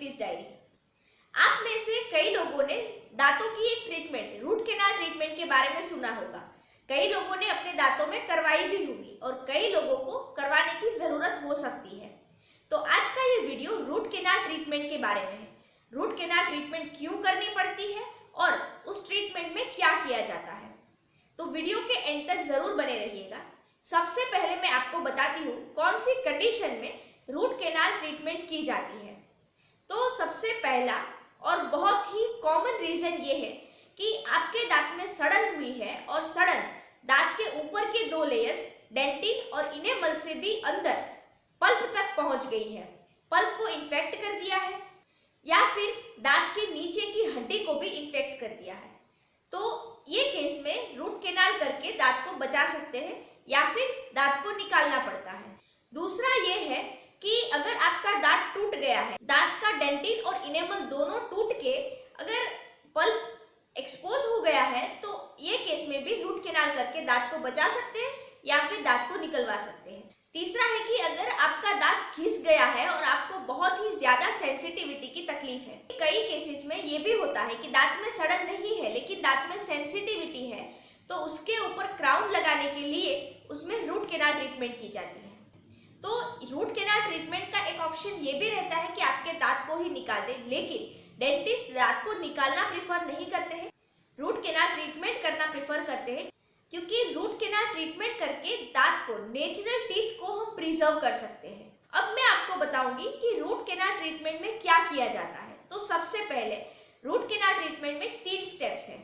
स्वीटीज diary. आप में से कई लोगों ने दांतों की एक ट्रीटमेंट, रूट कैनाल ट्रीटमेंट के बारे में सुना होगा। कई लोगों ने अपने दांतों में करवाई भी होगी और कई लोगों को करवाने की जरूरत हो सकती है। तो आज का ये वीडियो रूट कैनाल ट्रीटमेंट के बारे में है। रूट कैनाल ट्रीटमेंट क्यों करनी पड़ती है और उस ट्रीटमेंट में क्या किया जाता है, तो वीडियो के एंड तक जरूर बने रहिएगा। सबसे पहले मैं आपको बताती हूँ कौन सी कंडीशन में रूट कैनाल ट्रीटमेंट की जाती है। तो सबसे पहला और बहुत ही कॉमन रीजन ये है कि आपके दांत में सड़न हुई है और सड़न दांत के ऊपर के दो लेयर्स डेंटिन और इनेमल से भी अंदर पल्प तक पहुंच गई है, पल्प को इन्फेक्ट कर दिया है या फिर दांत के नीचे की हड्डी को भी इन्फेक्ट कर दिया है। तो ये केस में रूट कैनाल करके दांत को बचा सकते हैं या फिर दांत को निकालना पड़ता है। दूसरा ये है कि अगर आपका दांत टूट गया है, दांत का डेंटिन और इनेमल दोनों टूट के अगर पल्प एक्सपोज हो गया है, तो ये केस में भी रूट कैनाल करके दांत को बचा सकते हैं या फिर दांत को निकलवा सकते हैं। तीसरा है कि अगर आपका दांत घिस गया है और आपको बहुत ही ज्यादा सेंसिटिविटी की तकलीफ है। कई केसेस में ये भी होता है कि दांत में सड़न नहीं है लेकिन दांत में सेंसिटिविटी है, तो उसके ऊपर क्राउन लगाने के लिए उसमें रूट कैनाल ट्रीटमेंट की जाती है। तो रूट कैनाल ट्रीटमेंट का एक ऑप्शन ये भी रहता है कि आपके दांत को ही निकाल दें, लेकिन डेंटिस्ट दांत को निकालना प्रेफर नहीं करते हैं, रूट कैनाल ट्रीटमेंट करना प्रेफर करते हैं, क्योंकि रूट कैनाल ट्रीटमेंट करके दांत को, नेचुरल टीथ को हम प्रिजर्व कर सकते हैं। अब मैं आपको बताऊंगी कि रूट कैनाल ट्रीटमेंट में क्या किया जाता है। तो सबसे पहले रूट कैनाल ट्रीटमेंट में 3 स्टेप्स हैं।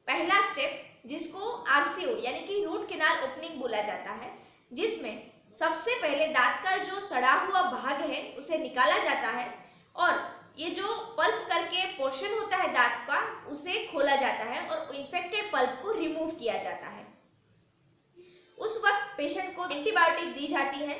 पहला स्टेप जिसको आरसीओ यानी कि रूट कैनाल ओपनिंग बोला जाता है, जिसमें सबसे पहले दांत का जो सड़ा हुआ भाग है उसे निकाला जाता है और ये जो पल्प करके पोर्शन होता है दांत का उसे खोला जाता है और इन्फेक्टेड पल्प को रिमूव किया जाता है। उस वक्त पेशेंट को एंटीबायोटिक दी जाती है।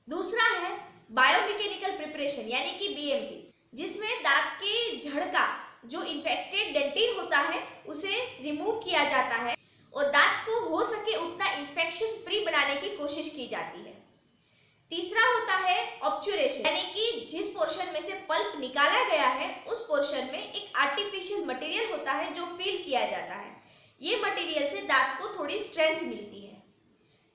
दूसरा है बायोमैकेनिकल प्रिपरेशन यानी कि बीएमपी, जिसमें दांत के जड़ का जो इन्फेक्टेड डेंटिन होता है उसे रिमूव किया जाता है और दांत को हो सके उतना इन्फेक्शन फ्री बनाने की कोशिश की जाती है। तीसरा होता है ऑब्चुरेशन, यानी कि जिस पोर्शन में से पल्प निकाला गया है उस पोर्शन में एक आर्टिफिशियल मटेरियल होता है जो फिल किया जाता है। ये मटेरियल से दांत को थोड़ी स्ट्रेंथ मिलती है।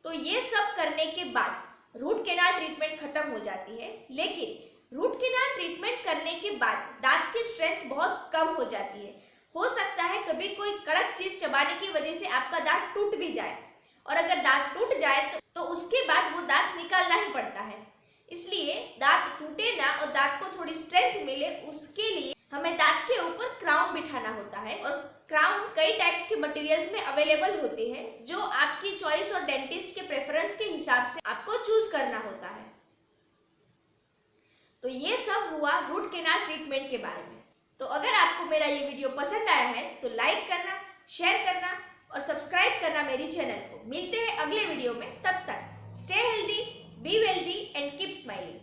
तो ये सब करने के बाद रूट कैनाल ट्रीटमेंट खत्म हो जाती है, लेकिन रूट कैनाल ट्रीटमेंट करने के बाद दांत की स्ट्रेंथ बहुत कम हो जाती है। हो सकता है कभी कोई कड़क चीज चबाने की वजह से आपका दांत टूट भी जाए, और अगर दांत टूट जाए तो उसके बाद वो दांत निकालना ही पड़ता है। इसलिए दांत टूटे ना और दांत को थोड़ी स्ट्रेंथ मिले, उसके लिए हमें दांत के ऊपर क्राउन बिठाना होता है। और क्राउन कई टाइप्स के मटेरियल्स में अवेलेबल होते हैं जो आपकी चॉइस और डेंटिस्ट के प्रेफरेंस के हिसाब से आपको चूज करना होता है। तो ये सब हुआ रूट कैनाल ट्रीटमेंट के बारे में। तो अगर आपको मेरा ये वीडियो पसंद आया है तो लाइक करना, शेयर करना और सब्सक्राइब करना मेरी चैनल को। मिलते हैं अगले वीडियो में, तब तक stay healthy, be wealthy and keep smiling.